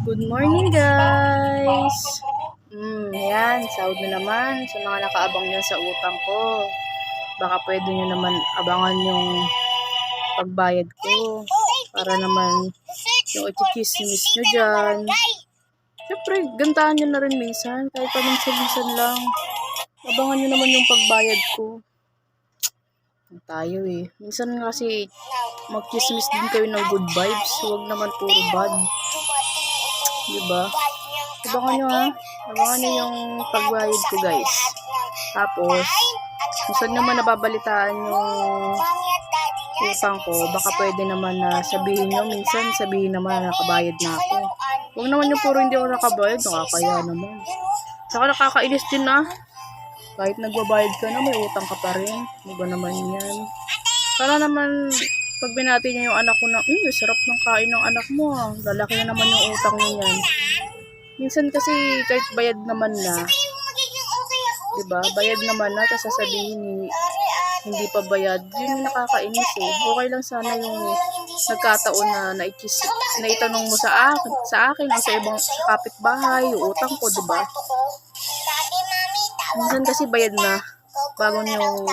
Good morning, guys! Ayan, sahod na naman sa mga nakaabang dyan sa utang ko. Baka pwede nyo naman abangan yung pagbayad ko para naman yung ikikismis nyo dyan. Siyempre, gantahan nyo na rin minsan, kahit paminsan-minsan lang. Abangan nyo naman yung pagbayad ko. Tayo eh. Minsan kasi magkismis din kayo ng good vibes. Huwag naman puro bad. Diba? Abangan nyo ha. Abangan nyo yung pagbayad ko, guys. Tapos, kung saan naman nababalitaan yung utang ko, baka pwede naman na sabihin nyo. Minsan sabihin naman na nakabayad na ako. Huwag naman yung puro hindi ako nakabayad. Nakakaya naman. Saka nakakainis din na. Kahit nagbabayad ka na, may utang ka pa rin. Diba naman yan? Para naman, pag binati niya yung anak ko na, sarap ng kain ng anak mo ah. Lalaki na naman yung utang niya yan. Minsan kasi, kahit bayad naman na, diba? Bayad naman na, tapos sasabihin hindi pa bayad. Yun yung nakakainis eh. Okay lang sana yung nagkataon na naitanong mo sa akin o sa ibang kapitbahay, yung utang ko, diba? Minsan kasi bayad na, bago nyo,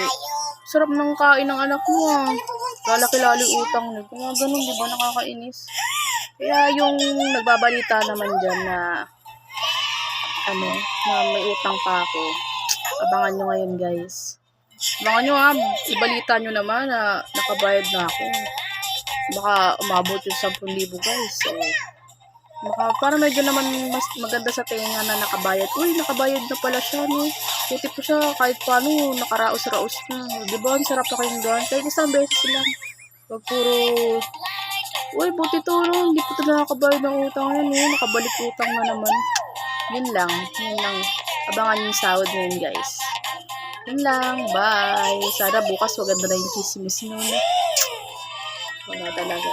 sarap ng kain ng anak mo ah. Lalaki-lalo utang nyo. Kung nga ganun, diba, nakakainis. Kaya yung nagbabalita naman dyan na, na may utang pa ako, abangan nyo ngayon, guys. Abangan nyo ha, ibalita nyo naman na nakabayad na ako. Baka umabot yung 10,000, guys. So, para medyo naman mas maganda sa tenga na nakabayad. Uy, nakabayad na pala siya, no? Buti po siya, kahit paano, nakaraos-raos na. Diba, ang sarap pakinggan. Kahit isang beses lang. Wag puro, uy, buti to, no? Hindi po ito nakakabayad ng utang yan, no? Nakabalik utang na naman. Yun lang. Abangan yung sahod ngayon, guys. Yun lang, bye. Sana bukas maganda na yung chismis nyo. Wala talaga.